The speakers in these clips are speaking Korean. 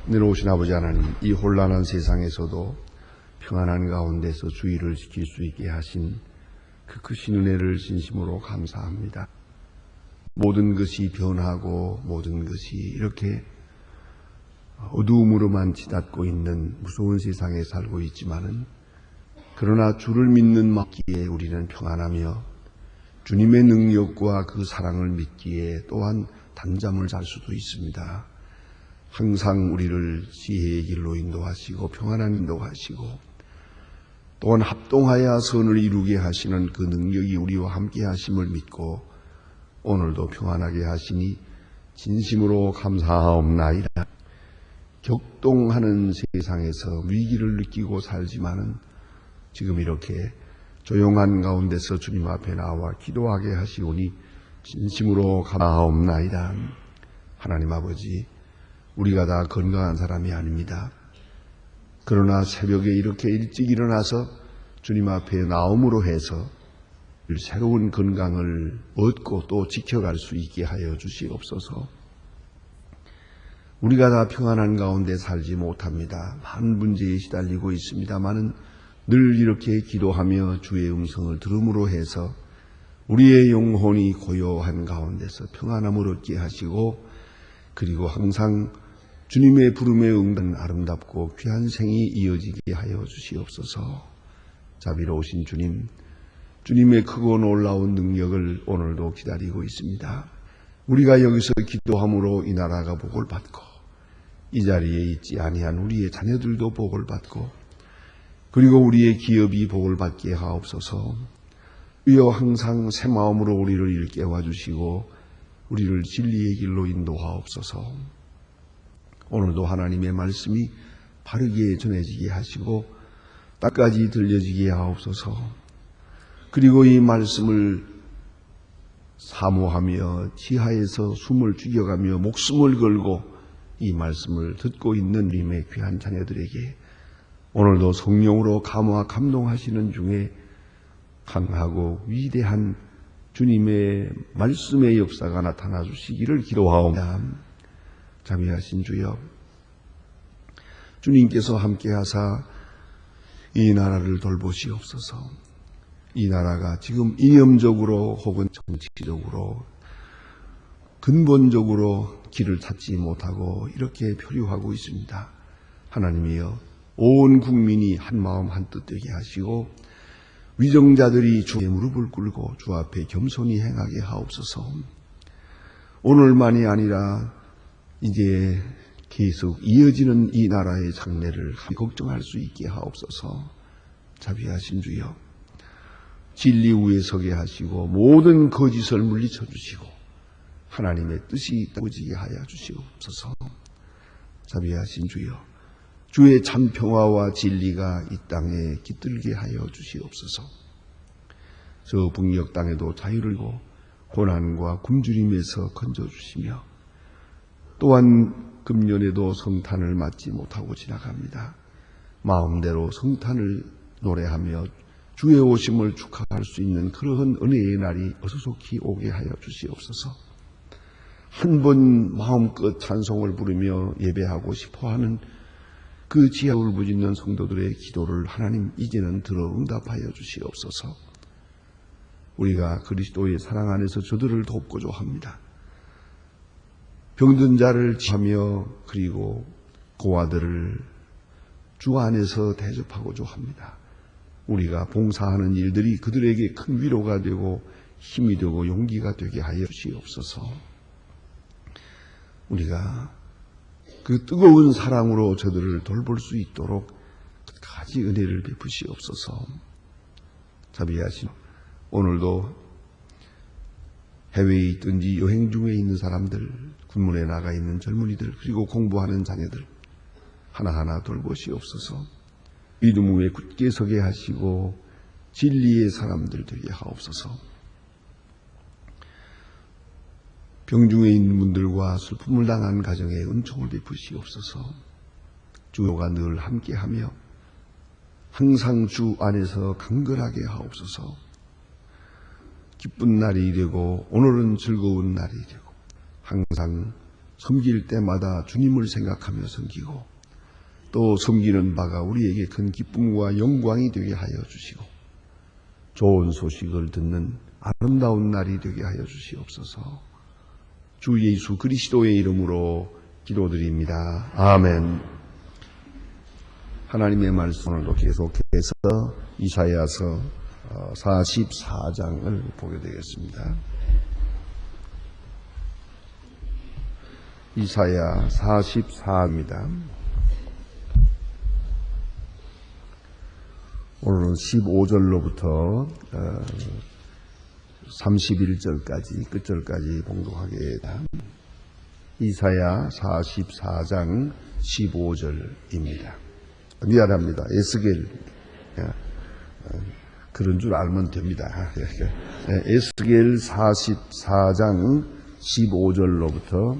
내려오신 아버지 하나님, 이 혼란한 세상에서도 평안한 가운데서 주의를 지킬 수 있게 하신 그 크신 은혜를 진심으로 감사합니다. 모든 것이 변하고 모든 것이 이렇게 어두움으로만 치닫고 있는 무서운 세상에 살고 있지만은, 그러나 주를 믿는 마음기에 우리는 평안하며 주님의 능력과 그 사랑을 믿기에 또한 단잠을 잘 수도 있습니다. 항상 우리를 지혜의 길로 인도하시고 평안한 인도하시고 또한 합동하여 선을 이루게 하시는 그 능력이 우리와 함께 하심을 믿고 오늘도 평안하게 하시니 진심으로 감사하옵나이다. 격동하는 세상에서 위기를 느끼고 살지만은 지금 이렇게 조용한 가운데서 주님 앞에 나와 기도하게 하시오니 진심으로 감사하옵나이다. 하나님 아버지, 우리가 다 건강한 사람이 아닙니다. 그러나 새벽에 이렇게 일찍 일어나서 주님 앞에 나옴으로 해서 새로운 건강을 얻고 또 지켜갈 수 있게 하여 주시옵소서. 우리가 다 평안한 가운데 살지 못합니다. 많은 문제에 시달리고 있습니다만은 늘 이렇게 기도하며 주의 음성을 들음으로 해서 우리의 영혼이 고요한 가운데서 평안함을 얻게 하시고, 그리고 항상 주님의 부름에 응답한 아름답고 귀한 생이 이어지게 하여 주시옵소서. 자비로우신 주님, 주님의 크고 놀라운 능력을 오늘도 기다리고 있습니다. 우리가 여기서 기도함으로 이 나라가 복을 받고 이 자리에 있지 아니한 우리의 자녀들도 복을 받고 그리고 우리의 기업이 복을 받게 하옵소서. 주여, 항상 새 마음으로 우리를 일깨워 주시고 우리를 진리의 길로 인도하옵소서. 오늘도 하나님의 말씀이 바르게 전해지게 하시고 땅까지 들려지게 하옵소서. 그리고 이 말씀을 사모하며 지하에서 숨을 죽여가며 목숨을 걸고 이 말씀을 듣고 있는 주님의 귀한 자녀들에게 오늘도 성령으로 감화 감동하시는 중에 강하고 위대한 주님의 말씀의 역사가 나타나 주시기를 기도하옵니다. 자비하신 주여, 주님께서 함께하사 이 나라를 돌보시옵소서. 이 나라가 지금 이념적으로 혹은 정치적으로 근본적으로 길을 찾지 못하고 이렇게 표류하고 있습니다. 하나님이여, 온 국민이 한마음 한뜻 되게 하시고 위정자들이 주의 무릎을 꿇고 주 앞에 겸손히 행하게 하옵소서. 오늘만이 아니라 이제 계속 이어지는 이 나라의 장래를 걱정할 수 있게 하옵소서. 자비하신 주여, 진리 위에 서게 하시고 모든 거짓을 물리쳐 주시고 하나님의 뜻이 이루어지게 하여 주시옵소서. 자비하신 주여, 주의 참 평화와 진리가 이 땅에 깃들게 하여 주시옵소서. 저 북녘 땅에도 자유를 주고 고난과 굶주림에서 건져주시며 또한 금년에도 성탄을 맞지 못하고 지나갑니다. 마음대로 성탄을 노래하며 주의 오심을 축하할 수 있는 그러한 은혜의 날이 어수속히 오게 하여 주시옵소서. 한 번 마음껏 찬송을 부르며 예배하고 싶어하는 그 지하를 부짖는 성도들의 기도를 하나님 이제는 들어 응답하여 주시옵소서. 우리가 그리스도의 사랑 안에서 저들을 돕고자 합니다. 병든 자를 치하며 그리고 고아들을 주 안에서 대접하고자 합니다. 우리가 봉사하는 일들이 그들에게 큰 위로가 되고 힘이 되고 용기가 되게 하여 주시옵소서. 우리가 그 뜨거운 사랑으로 저들을 돌볼 수 있도록 끝까지 은혜를 베푸시옵소서. 자비하시오. 오늘도 해외에 있든지 여행 중에 있는 사람들, 군문에 나가 있는 젊은이들, 그리고 공부하는 자녀들 하나하나 돌보시옵소서. 믿음 위에 굳게 서게 하시고 진리의 사람들 되게 하옵소서. 병중에 있는 분들과 슬픔을 당한 가정에 은총을 베푸시옵소서. 주가 늘 함께하며 항상 주 안에서 강건하게 하옵소서. 기쁜 날이 되고 오늘은 즐거운 날이 되고 항상 섬길 때마다 주님을 생각하며 섬기고 또 섬기는 바가 우리에게 큰 기쁨과 영광이 되게 하여 주시고 좋은 소식을 듣는 아름다운 날이 되게 하여 주시옵소서. 주 예수 그리스도의 이름으로 기도드립니다. 아멘. 하나님의 말씀을 계속해서 이사야서 44장을 보게 되겠습니다. 이사야 44입니다. 오늘은 15절로부터 31절까지 끝절까지 봉독하게 됩니다. 이사야 44장 15절입니다. 미안합니다. 에스겔 그런 줄 알면 됩니다. 에스겔 44장 15절로부터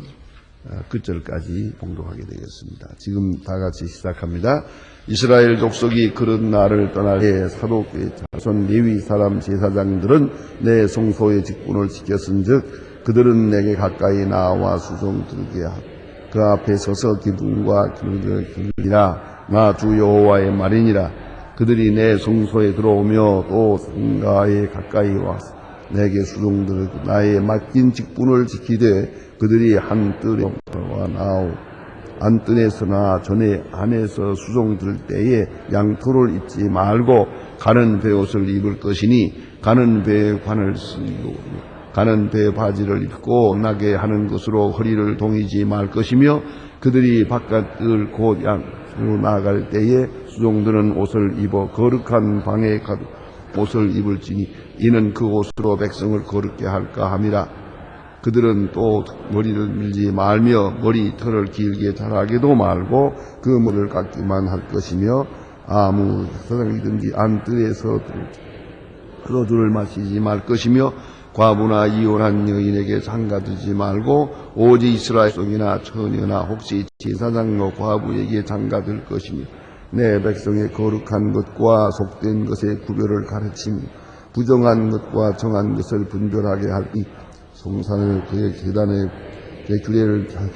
끝절까지 봉독하게 되겠습니다. 지금 다 같이 시작합니다. 이스라엘 족속이 그런 날을 떠날 때 사독의 자손 레위 사람 제사장들은 내 성소의 직분을 지켰은즉 그들은 내게 가까이 나와 수종 들게 하고 그 앞에 서서 기둥과 기름을 기르리라. 나 주 여호와의 말이니라. 그들이 내 성소에 들어오며 또 성가에 가까이 와서 내게 수종 들고 나의 맡긴 직분을 지키되 그들이 한 뜰에 나오 안뜰에서나 전에 안에서 수종 들 때에 양토를 입지 말고 가는 베옷을 입을 것이니 가는 베의 관을 쓰고 가는 베의 바지를 입고 나게 하는 것으로 허리를 동이지 말 것이며 그들이 바깥을 곧 양으로 나갈 때에 수종들은 옷을 입어 거룩한 방에 가도 옷을 입을지니 이는 그 옷으로 백성을 거룩게 할까 함이라. 그들은 또 머리를 밀지 말며 머리털을 길게 자라게도 말고 그 머리를 깎기만 할 것이며 아무 사장이든지 안뜰에서 포도주를 마시지 말 것이며 과부나 이혼한 여인에게 장가들지 말고 오직 이스라엘 족속이나 처녀나 혹시 제사장과 과부에게 장가들 것이며 내 백성의 거룩한 것과 속된 것의 구별을 가르치며 부정한 것과 정한 것을 분별하게 하니 성산을 그의 계단에 내 규례를 잘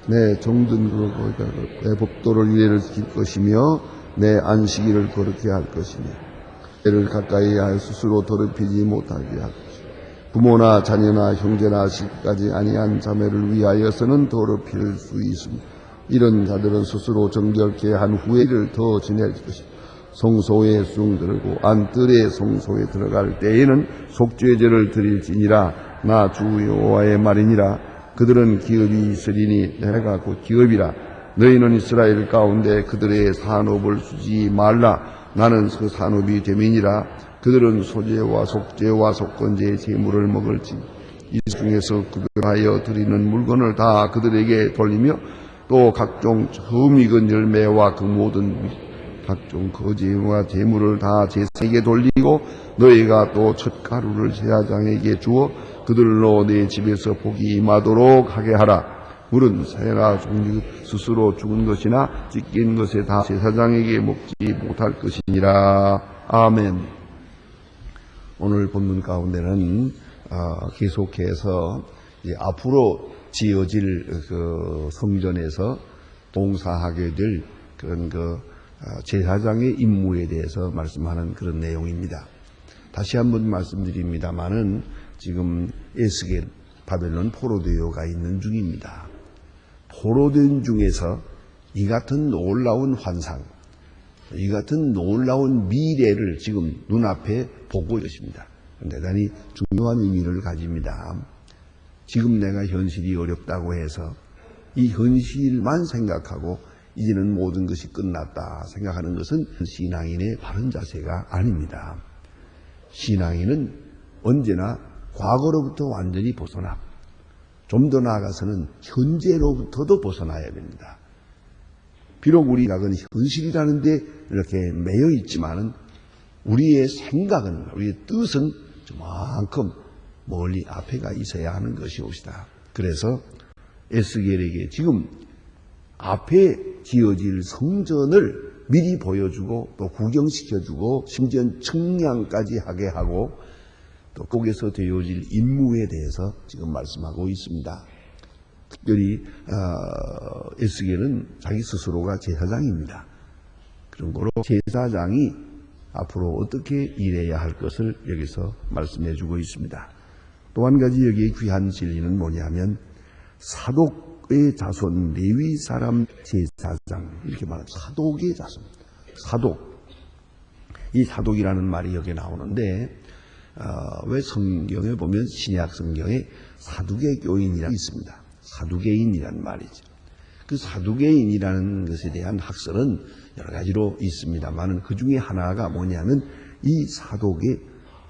내 정든 내 법도를 유예를 지킬 것이며 내 안식일을 거룩히 할 것이며 애를 가까이 할 스스로 더럽히지 못하게 할 것이며 부모나 자녀나 형제나 시까지 아니한 자매를 위하여서는 더럽힐 수 있습니다. 이런 자들은 스스로 정결케 한 후에를 더 지낼 것이며 성소에 수종 들고 안뜰에 성소에 들어갈 때에는 속죄제를 드릴지니라. 나 주 여호와의 말이니라. 그들은 기업이 있으리니 내가 곧 기업이라. 너희는 이스라엘 가운데 그들의 산업을 쓰지 말라. 나는 그 산업이 됨이니라. 그들은 소제와 속죄와 속건제의 제물을 먹을지 이 중에서 구별하여 드리는 물건을 다 그들에게 돌리며 또 각종 처음 익은 열매와 그 모든 각종 거제와 제물을 다 제사에게 돌리고 너희가 또 첫 가루를 제사장에게 주어 그들로 내 집에서 복이 임하도록 하게 하라. 물은 새나 종류 스스로 죽은 것이나 찢긴 것에 다 제사장에게 먹지 못할 것이니라. 아멘. 오늘 본문 가운데는 계속해서 앞으로 지어질 그 성전에서 봉사하게 될 그런 제사장의 임무에 대해서 말씀하는 그런 내용입니다. 다시 한번 말씀드립니다마는 지금 에스겔 바벨론 포로되어가 있는 중입니다. 포로된 중에서 이 같은 놀라운 환상, 이 같은 놀라운 미래를 지금 눈앞에 보고 있습니다. 대단히 중요한 의미를 가집니다. 지금 내가 현실이 어렵다고 해서 이 현실만 생각하고 이제는 모든 것이 끝났다 생각하는 것은 신앙인의 바른 자세가 아닙니다. 신앙인은 언제나 과거로부터 완전히 벗어나 좀 더 나아가서는 현재로부터도 벗어나야 됩니다. 비록 우리 생각은 현실이라는 데 이렇게 매여 있지만은 우리의 생각은, 우리의 뜻은 저만큼 멀리 앞에가 있어야 하는 것이옵시다. 그래서 에스겔에게 지금 앞에 지어질 성전을 미리 보여주고 또 구경시켜주고 심지어 청량까지 하게 하고 또 거기서 되어질 임무에 대해서 지금 말씀하고 있습니다. 특별히 에스겔은 자기 스스로가 제사장입니다. 그런 거로 제사장이 앞으로 어떻게 일해야 할 것을 여기서 말씀해 주고 있습니다. 또 한 가지 여기에 귀한 진리는 뭐냐면 사독의 자손 레위 사람 제사장 이렇게 말합니다. 사독의 자손. 사독. 이 사독이라는 말이 여기에 나오는데 왜 성경에 보면 신약 성경에 사두개 교인이라고 있습니다. 사두개인이라는 말이죠. 그 사두개인이라는 것에 대한 학설은 여러 가지로 있습니다만 그 중에 하나가 뭐냐면 이 사독의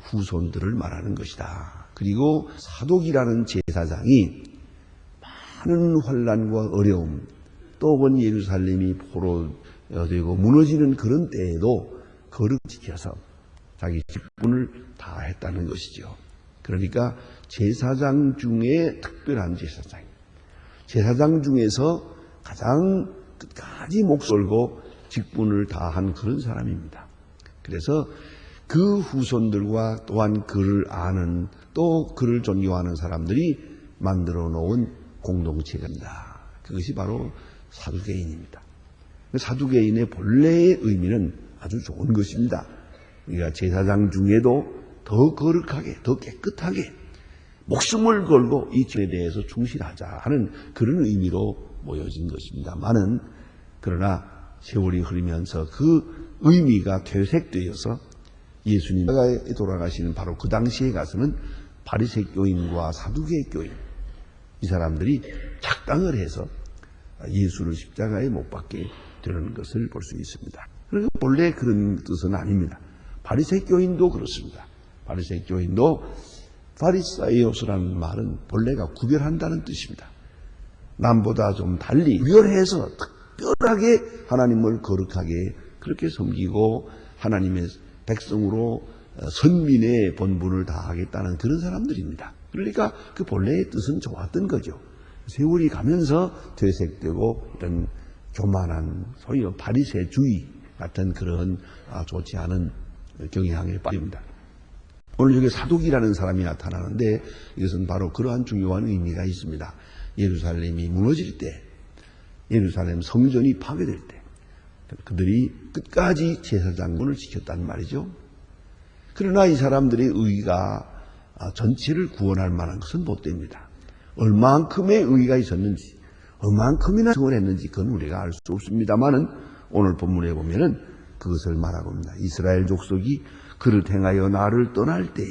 후손들을 말하는 것이다. 그리고 사독이라는 제사장이 많은 환난과 어려움 또 온 예루살렘이 포로되고 무너지는 그런 때에도 거룩 지켜서 자기 직분을 다했다는 것이죠. 그러니까 제사장 중에 특별한 제사장입니다. 제사장 중에서 가장 끝까지 목 걸고 직분을 다한 그런 사람입니다. 그래서 그 후손들과 또한 그를 아는 또 그를 존경하는 사람들이 만들어 놓은 공동체입니다. 그것이 바로 사두개인입니다. 사두개인의 본래의 의미는 아주 좋은 것입니다. 우리가 제사장 중에도 더 거룩하게, 더 깨끗하게 목숨을 걸고 이 죄에 대해서 충실하자 하는 그런 의미로 모여진 것입니다만은 그러나 세월이 흐르면서 그 의미가 퇴색되어서 예수님이 돌아가시는 바로 그 당시에 가서는 바리새 교인과 사두개 교인 이 사람들이 착당을 해서 예수를 십자가에 못 박게 되는 것을 볼 수 있습니다. 그리고 본래 그런 뜻은 아닙니다. 바리새 교인도 그렇습니다. 바리새 교인도 파리사이오스라는 말은 본래가 구별한다는 뜻입니다. 남보다 좀 달리 구별해서 특별하게 하나님을 거룩하게 그렇게 섬기고 하나님의 백성으로 선민의 본분을 다하겠다는 그런 사람들입니다. 그러니까 그 본래의 뜻은 좋았던 거죠. 세월이 가면서 퇴색되고 이런 교만한 소위 바리새주의 같은 그런 좋지 않은 경향에 빠집니다. 오늘 여기 사독이라는 사람이 나타나는데 이것은 바로 그러한 중요한 의미가 있습니다. 예루살렘이 무너질 때, 예루살렘 성전이 파괴될 때 그들이 끝까지 제사장군을 지켰단 말이죠. 그러나 이 사람들의 의가 전체를 구원할 만한 것은 못 됩니다. 얼만큼의 의가 있었는지 얼만큼이나 증언했는지 그건 우리가 알 수 없습니다만은 오늘 본문에 보면은 그것을 말하고 있습니다. 이스라엘 족속이 그를 행하여 나를 떠날 때에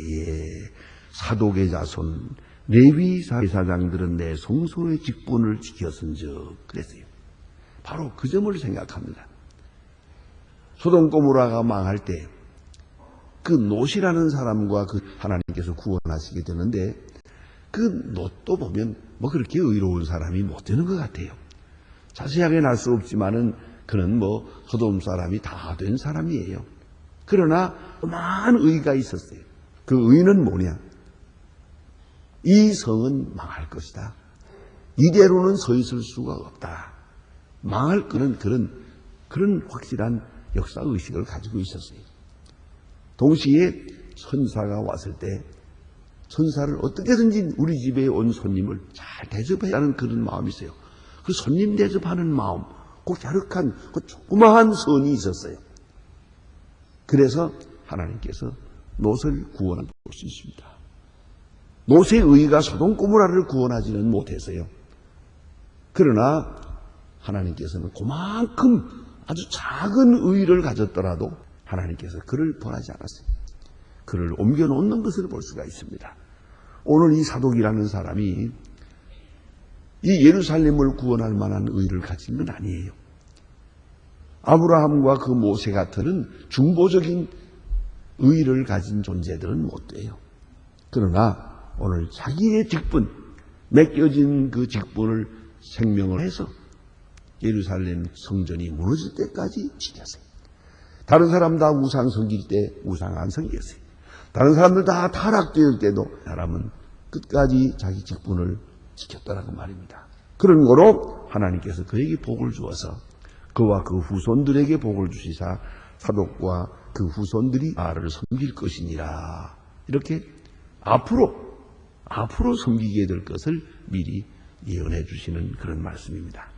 사독의 자손 레위 제사장들은 내 성소의 직분을 지켰은즉 그랬어요. 바로 그 점을 생각합니다. 소돔 고모라가 망할 때 그 롯이라는 사람과 그 하나님께서 구원하시게 되는데 그 롯도 보면 뭐 그렇게 의로운 사람이 못 되는 것 같아요. 자세하게 알 수 없지만은 그는 뭐 소돔 사람이 다 된 사람이에요. 그러나 많은 의가 있었어요. 그 의는 뭐냐? 이 성은 망할 것이다. 이대로는 서 있을 수가 없다. 망할 거는 그런 확실한 역사 의식을 가지고 있었어요. 동시에 천사가 왔을 때 천사를 어떻게든지 우리 집에 온 손님을 잘 대접해야 하는 그런 마음이 있어요. 그 손님 대접하는 마음, 그 갸륵한 그 조그마한 선이 있었어요. 그래서 하나님께서 롯을 구원할 수 있습니다. 롯의 의가 소돔 고모라를 구원하지는 못했어요. 그러나 하나님께서는 그만큼 아주 작은 의를 가졌더라도 하나님께서 그를 벌하지 않았어요. 그를 옮겨놓는 것을 볼 수가 있습니다. 오늘 이 사독이라는 사람이 이 예루살렘을 구원할 만한 의를 가진 건 아니에요. 아브라함과 그 모세 같은 중보적인 의를 가진 존재들은 못 돼요. 그러나 오늘 자기의 직분, 맡겨진 그 직분을 생명을 해서 예루살렘 성전이 무너질 때까지 지켰어요. 다른 사람 다 우상 섬길 때 우상 안 섬겼어요. 다른 사람들 다 타락될 때도 사람은 끝까지 자기 직분을 지켰다라고 말입니다. 그런 거로 하나님께서 그에게 복을 주어서 그와 그 후손들에게 복을 주시사 사독과 그 후손들이 나를 섬길 것이니라. 이렇게 앞으로 섬기게 될 것을 미리 예언해 주시는 그런 말씀입니다.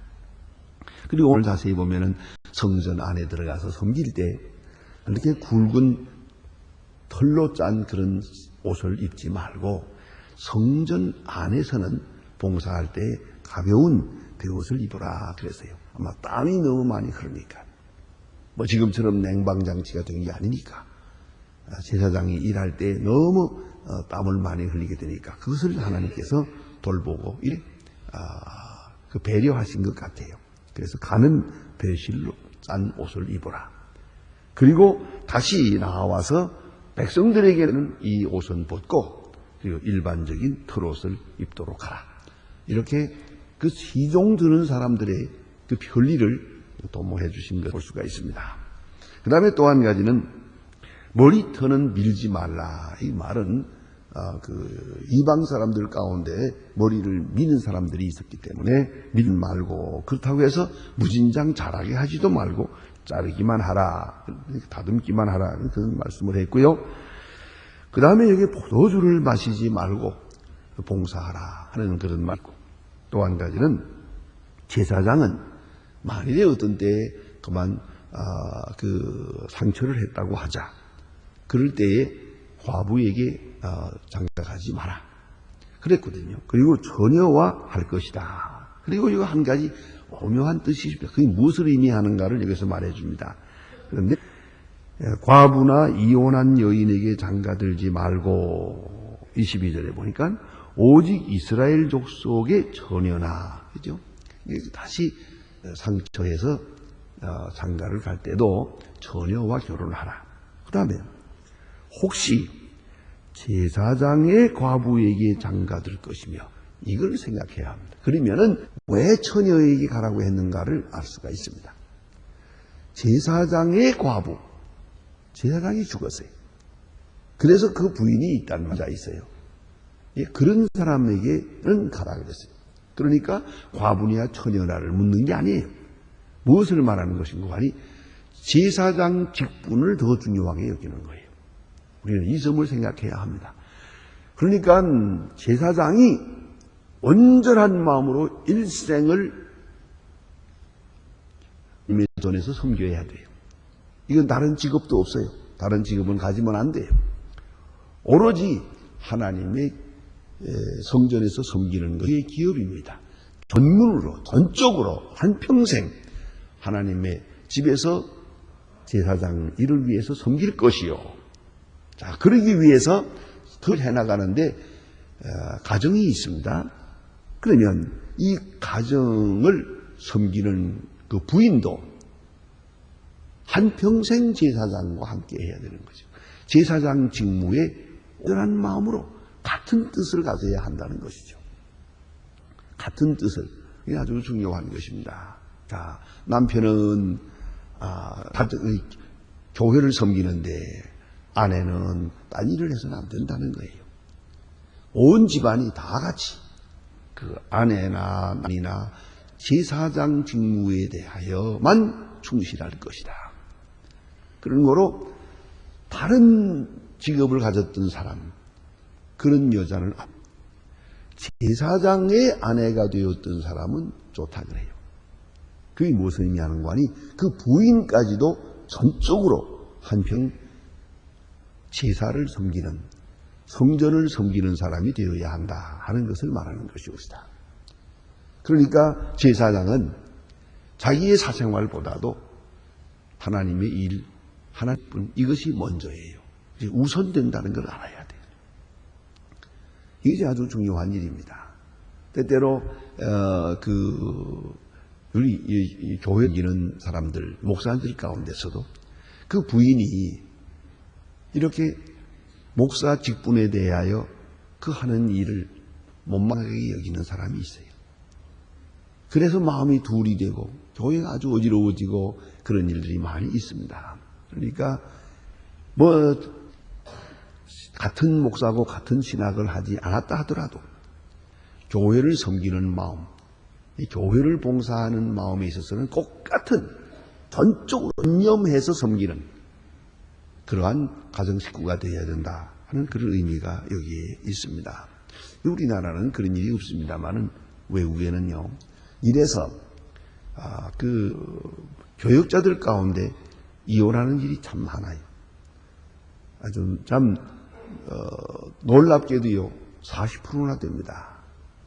그리고 오늘 자세히 보면은 성전 안에 들어가서 섬길 때 이렇게 굵은 털로 짠 그런 옷을 입지 말고 성전 안에서는 봉사할 때 가벼운 베옷을 입어라 그랬어요. 아마 땀이 너무 많이 흐르니까. 뭐 지금처럼 냉방장치가 된 게 아니니까. 제사장이 일할 때 너무 땀을 많이 흘리게 되니까 그것을 하나님께서 돌보고 그 배려하신 것 같아요. 그래서 가는 배실로 짠 옷을 입어라. 그리고 다시 나와서 백성들에게는 이 옷은 벗고 그리고 일반적인 털옷을 입도록 하라. 이렇게 그 시종 드는 사람들의 그 편리를 도모해 주신 걸 볼 수가 있습니다. 그 다음에 또 한 가지는 머리털은 밀지 말라. 이 말은 그 이방 사람들 가운데 머리를 미는 사람들이 있었기 때문에 밀지 말고, 그렇다고 해서 무진장 자라게 하지도 말고 자르기만 하라, 다듬기만 하라, 그런 말씀을 했고요. 그 다음에 여기 포도주를 마시지 말고 봉사하라 하는 그런 말이고, 또 한 가지는 제사장은 만일에 어떤 때에 그만 그 상처를 했다고 하자, 그럴 때에 과부에게 장가가지 마라 그랬거든요. 그리고 처녀와 할 것이다. 그리고 이거 한 가지 오묘한 뜻이 있습니다. 그게 무엇을 의미하는가를 여기서 말해줍니다. 그런데 과부나 이혼한 여인에게 장가들지 말고, 22절에 보니까 오직 이스라엘 족속의 처녀나, 그죠? 다시 상처해서 장가를 갈 때도 처녀와 결혼하라. 그 다음에 혹시 제사장의 과부에게 장가들 것이며, 이걸 생각해야 합니다. 그러면은 왜 처녀에게 가라고 했는가를 알 수가 있습니다. 제사장의 과부, 제사장이 죽었어요. 그래서 그 부인이 있다는 자 있어요. 그런 사람에게는 가라 그랬어요. 그러니까 과부냐 처녀냐를 묻는 게 아니에요. 무엇을 말하는 것인가 하니 제사장 직분을 더 중요하게 여기는 거예요. 우리는 이 점을 생각해야 합니다. 그러니까 제사장이 온전한 마음으로 일생을 하나님의 전에서 섬겨야 돼요. 이건 다른 직업도 없어요. 다른 직업은 가지면 안 돼요. 오로지 하나님의 성전에서 섬기는 것이 기업입니다. 전문으로, 전적으로 한평생 하나님의 집에서 제사장 일을 위해서 섬길 것이요. 자, 그러기 위해서 그걸 해나가는데 가정이 있습니다. 그러면 이 가정을 섬기는 그 부인도 한평생 제사장과 함께 해야 되는 거죠. 제사장 직무에 온전한 마음으로 같은 뜻을 가져야 한다는 것이죠. 같은 뜻을. 이게 아주 중요한 것입니다. 자, 남편은 교회를 섬기는데 아내는 딴 일을 해서는 안 된다는 거예요. 온 집안이 다 같이 그 아내나 남이나 제사장 직무에 대하여만 충실할 것이다. 그런 거로 다른 직업을 가졌던 사람, 그런 여자는 제사장의 아내가 되었던 사람은 좋다 그래요. 그게 무엇을 의미하는 거 아니? 그 부인까지도 전적으로 한평 제사를 섬기는, 성전을 섬기는 사람이 되어야 한다 하는 것을 말하는 것이었다. 그러니까 제사장은 자기의 사생활보다도 하나님의 일, 하나뿐, 이것이 먼저예요. 우선된다는 걸 알아야 돼요. 이것이 아주 중요한 일입니다. 때때로 우리 교회 이는 사람들, 목사들 가운데서도 그 부인이 이렇게 목사 직분에 대하여 그 하는 일을 못마땅하게 여기는 사람이 있어요. 그래서 마음이 둘이 되고 교회가 아주 어지러워지고 그런 일들이 많이 있습니다. 그러니까 같은 목사고 같은 신학을 하지 않았다 하더라도 교회를 섬기는 마음, 교회를 봉사하는 마음에 있어서는 꼭 같은 전적으로 전념해서 섬기는 그러한 가정 식구가 되어야 된다 하는 그런 의미가 여기에 있습니다. 우리나라는 그런 일이 없습니다만은 외국에는요. 이래서 교역자들 가운데 이혼하는 일이 참 많아요. 아주 참 놀랍게도요 40%나 됩니다.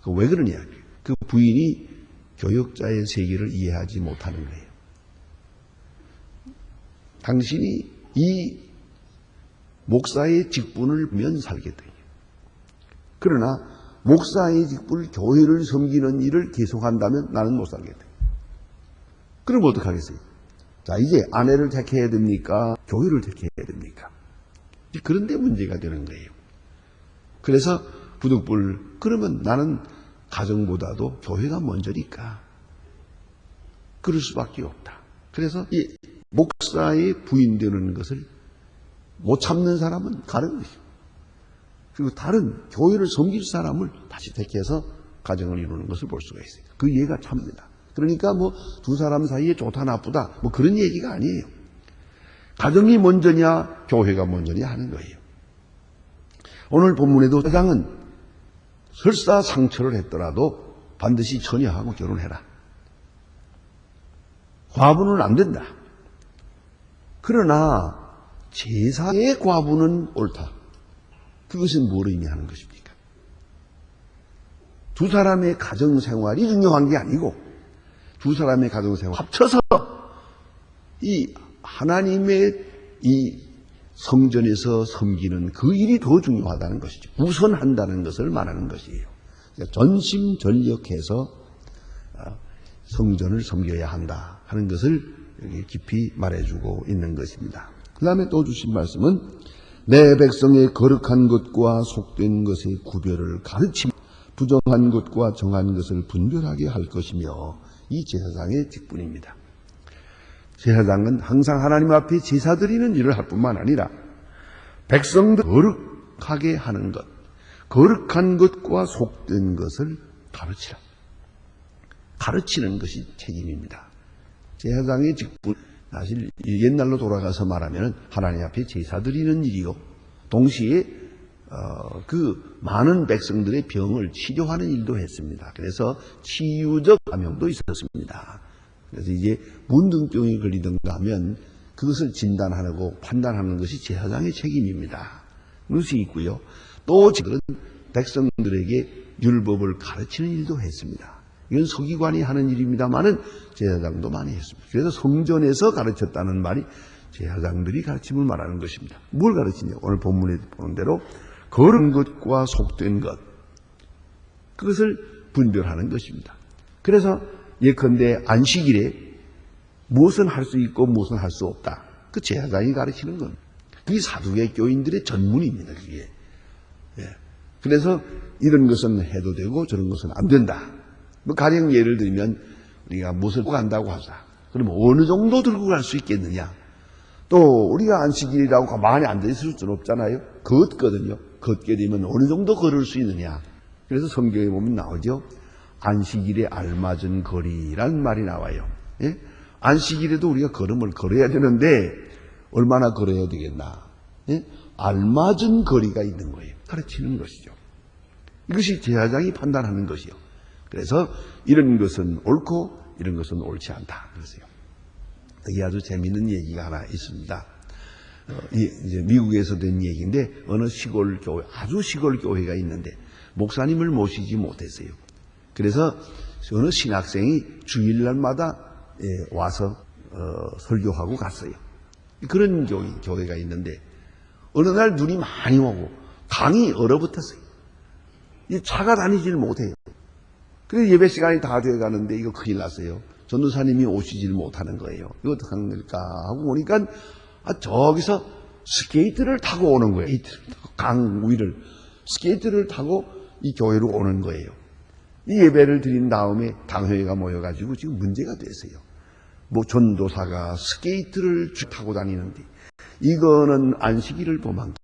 왜 그러냐? 그 부인이 교역자의 세계를 이해하지 못하는 거예요. 당신이 이 목사의 직분을 면 살겠대요. 그러나 목사의 직분을 교회를 섬기는 일을 계속한다면 나는 못 살겠대요. 그럼 어떡하겠어요? 자, 이제 아내를 택해야 됩니까? 교회를 택해야 됩니까? 그런데 문제가 되는 거예요. 그래서 부득불 그러면 나는 가정보다도 교회가 먼저니까 그럴 수밖에 없다. 그래서 이 목사의 부인되는 것을 못 참는 사람은 가는 것이죠. 그리고 다른 교회를 섬길 사람을 다시 택해서 가정을 이루는 것을 볼 수가 있어요. 그 이해가 참니다. 그러니까 뭐 두 사람 사이에 좋다 나쁘다 뭐 그런 얘기가 아니에요. 가정이 먼저냐 교회가 먼저냐 하는 거예요. 오늘 본문에도 제사장은 설사 상처를 했더라도 반드시 처녀하고 결혼해라. 과부는 안 된다. 그러나 제사의 과부는 옳다. 그것은 뭘 의미하는 것입니까? 두 사람의 가정생활이 중요한 게 아니고 두 사람의 가정생활 합쳐서 이 하나님의 이 성전에서 섬기는 그 일이 더 중요하다는 것이죠. 우선한다는 것을 말하는 것이에요. 전심전력해서 성전을 섬겨야 한다 하는 것을 여기 깊이 말해주고 있는 것입니다. 그 다음에 또 주신 말씀은 내 백성의 거룩한 것과 속된 것의 구별을 가르치며 부정한 것과 정한 것을 분별하게 할 것이며 이 제사장의 직분입니다. 제사장은 항상 하나님 앞에 제사 드리는 일을 할 뿐만 아니라 백성들 거룩하게 하는 것, 거룩한 것과 속된 것을 가르치라. 가르치는 것이 책임입니다. 제사장의 직분, 사실 옛날로 돌아가서 말하면 하나님 앞에 제사 드리는 일이요. 동시에 그 많은 백성들의 병을 치료하는 일도 했습니다. 그래서 치유적 사명도 있었습니다. 그래서 이제 문둥병이 걸리든가 하면 그것을 진단하고 판단하는 것이 제사장의 책임입니다. 그것이 있고요. 또 지금 백성들에게 율법을 가르치는 일도 했습니다. 이건 서기관이 하는 일입니다만은 제사장도 많이 했습니다. 그래서 성전에서 가르쳤다는 말이 제사장들이 가르침을 말하는 것입니다. 뭘 가르치냐? 오늘 본문에 보는 대로 거룩한 것과 속된 것, 그것을 분별하는 것입니다. 그래서 예컨대 안식일에 무엇은 할 수 있고 무엇은 할 수 없다. 그 제사장이 가르치는 건 그게 사두개 교인들의 전문입니다. 그게. 그래서 이런 것은 해도 되고 저런 것은 안 된다. 뭐 가령 예를 들면 우리가 무엇을 간다고 하자. 그러면 어느 정도 들고 갈 수 있겠느냐? 또 우리가 안식일이라고 가만히 앉아있을 수는 없잖아요. 걷거든요. 걷게 되면 어느 정도 걸을 수 있느냐? 그래서 성경에 보면 나오죠. 안식일에 알맞은 거리라는 말이 나와요. 예? 안식일에도 우리가 걸음을 걸어야 되는데 얼마나 걸어야 되겠나? 예? 알맞은 거리가 있는 거예요. 가르치는 것이죠. 이것이 제사장이 판단하는 것이요. 그래서 이런 것은 옳고 이런 것은 옳지 않다. 그러세요. 여기 아주 재미있는 얘기가 하나 있습니다. 이제 미국에서 된 얘기인데 어느 시골 교회, 아주 시골 교회가 있는데 목사님을 모시지 못했어요. 그래서 어느 신학생이 주일날마다 와서 설교하고 갔어요. 그런 교회가 있는데 어느 날 눈이 많이 오고 강이 얼어붙었어요. 이 차가 다니질 못해요. 그래서 예배 시간이 다 돼가는데 이거 큰일 났어요. 전도사님이 오시질 못하는 거예요. 이거 어떡하는 걸까 하고 보니까 저기서 스케이트를 타고 오는 거예요. 강 위를 스케이트를 타고 이 교회로 오는 거예요. 이 예배를 드린 다음에 당회가 모여가지고 지금 문제가 됐어요. 뭐 전도사가 스케이트를 타고 다니는데 이거는 안식일을 범한다.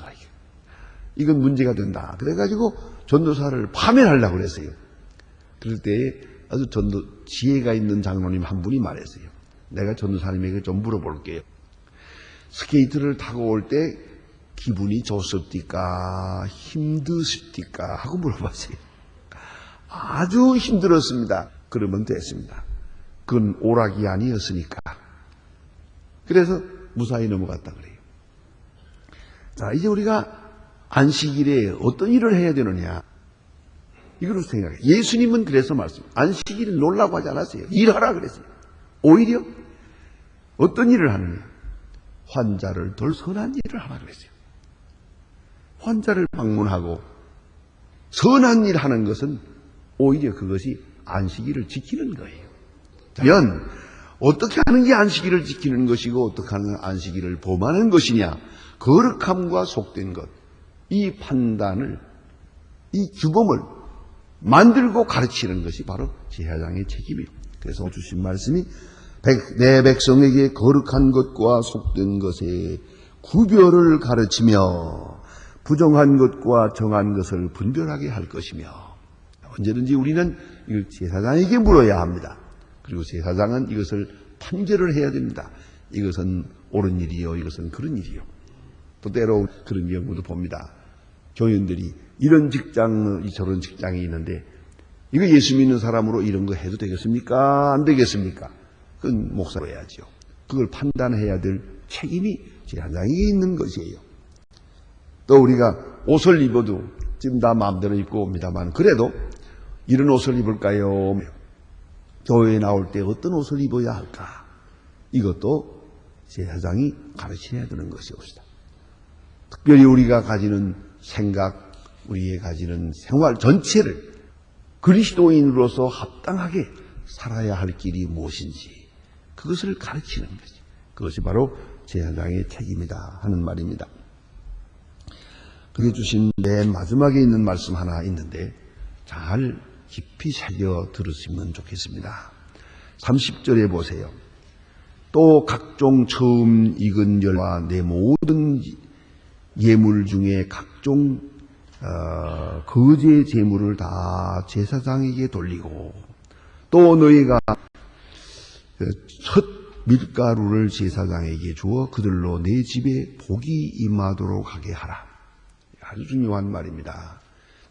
이건 문제가 된다. 그래가지고 전도사를 파면하려고 그랬어요. 그럴 때 아주 지혜가 있는 장로님 한 분이 말했어요. 내가 전도사님에게 좀 물어볼게요. 스케이트를 타고 올 때 기분이 좋습니까? 힘드십니까? 하고 물어봤어요. 아주 힘들었습니다. 그러면 됐습니다. 그건 오락이 아니었으니까. 그래서 무사히 넘어갔다 그래요. 자, 이제 우리가 안식일에 어떤 일을 해야 되느냐. 이걸 생각해요. 예수님은 그래서 안식일을 놀라고 하지 않았어요. 일하라 그랬어요. 오히려 어떤 일을 하느냐. 환자를 돌 선한 일을 하라 그랬어요. 환자를 방문하고 선한 일 하는 것은 오히려 그것이 안식일을 지키는 거예요. 그러면 어떻게 하는 게 안식일을 지키는 것이고 어떻게 하는 안식일을 범하는 것이냐. 거룩함과 속된 것, 이 판단을, 이 규범을 만들고 가르치는 것이 바로 제사장의 책임이에요. 그래서 주신 말씀이 내 백성에게 거룩한 것과 속된 것의 구별을 가르치며 부정한 것과 정한 것을 분별하게 할 것이며, 언제든지 우리는 이걸 제사장에게 물어야 합니다. 그리고 제사장은 이것을 판결을 해야 됩니다. 이것은 옳은 일이요, 이것은 그런 일이요. 또 때로 그런 경우도 봅니다. 교인들이 이런 직장, 저런 직장이 있는데 이거 예수 믿는 사람으로 이런 거 해도 되겠습니까? 안 되겠습니까? 그건 목사가 해야죠. 그걸 판단해야 될 책임이 제사장에게 있는 것이에요. 또 우리가 옷을 입어도 지금 다 마음대로 입고 옵니다만 그래도 이런 옷을 입을까요? 교회에 나올 때 어떤 옷을 입어야 할까? 이것도 제사장이 가르쳐야 되는 것이옵니다. 특별히 우리가 가지는 생각, 우리의 가지는 생활 전체를 그리스도인으로서 합당하게 살아야 할 길이 무엇인지 그것을 가르치는 것이, 그것이 바로 제사장의 책임이다 하는 말입니다. 그게 주신 맨 마지막에 있는 말씀 하나 있는데 잘 깊이 새겨 들으시면 좋겠습니다. 30절에 보세요. 또 각종 처음 익은 열과 내 모든 예물 중에 각종 거제 제물을 다 제사장에게 돌리고, 또 너희가 첫 밀가루를 제사장에게 주어 그들로 내 집에 복이 임하도록 하게 하라. 아주 중요한 말입니다.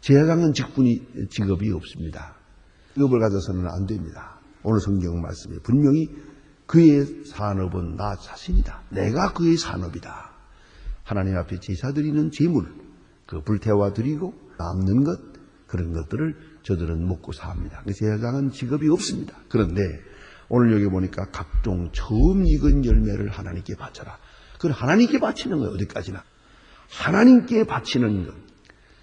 제사장은 직업이 없습니다. 직업을 가져서는 안 됩니다. 오늘 성경 말씀에 분명히 그의 산업은 나 자신이다. 내가 그의 산업이다. 하나님 앞에 제사 드리는 제물, 그 불태워 드리고 남는 것, 그런 것들을 저들은 먹고 삽니다. 제사장은 직업이 없습니다. 그런데 오늘 여기 보니까 각종 처음 익은 열매를 하나님께 바쳐라. 그건 하나님께 바치는 거예요. 어디까지나. 하나님께 바치는 것.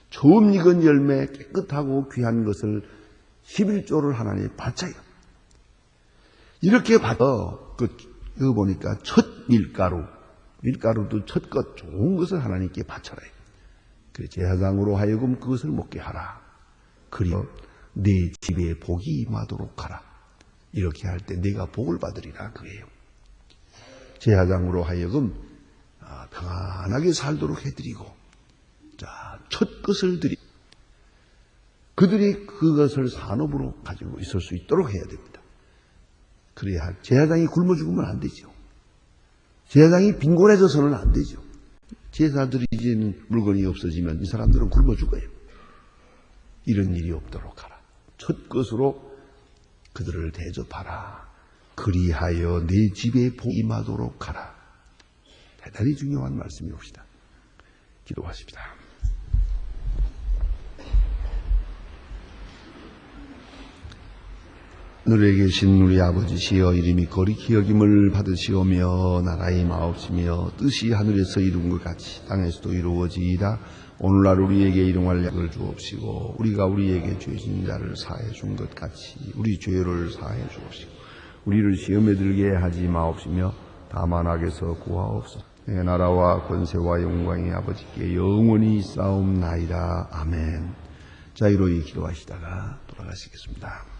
처음 익은 열매 깨끗하고 귀한 것을 11조를 하나님께 바쳐요. 이렇게 바쳐, 그거 보니까 첫 밀가루도 첫 것, 좋은 것을 하나님께 바쳐라. 그 제사장으로 하여금 그것을 먹게 하라. 그리고 내 집에 복이 임하도록 하라. 이렇게 할 때 내가 복을 받으리라 그예요. 제사장으로 하여금 평안하게 살도록 해드리고, 자, 첫 것을 드리, 그들이 그것을 산업으로 가지고 있을 수 있도록 해야 됩니다. 그래야 제사장이 굶어 죽으면 안 되죠. 제사장이 빈곤해져서는 안 되죠. 제사 드리는 물건이 없어지면 이 사람들은 굶어 죽어요. 이런 일이 없도록 하라. 첫 것으로 그들을 대접하라. 그리하여 내 집에 복이 임하도록 하라. 대단히 중요한 말씀이옵시다. 기도하십시다. 하늘에 계신 우리 아버지시여, 이름이 거룩히 여김을 받으시오며 나라의 마옵시며 뜻이 하늘에서 이룬 것 같이 땅에서도 이루어지이다. 오늘날 우리에게 일용할 약을 주옵시고 우리가 우리에게 죄 진 자를 사해 준 것 같이 우리 죄를 사해 주옵시고 우리를 시험에 들게 하지 마옵시며 다만 악에서 구하옵소서. 내 나라와 권세와 영광이 아버지께 영원히 있사옵나이다. 아멘. 자, 이로이 기도하시다가 돌아가시겠습니다.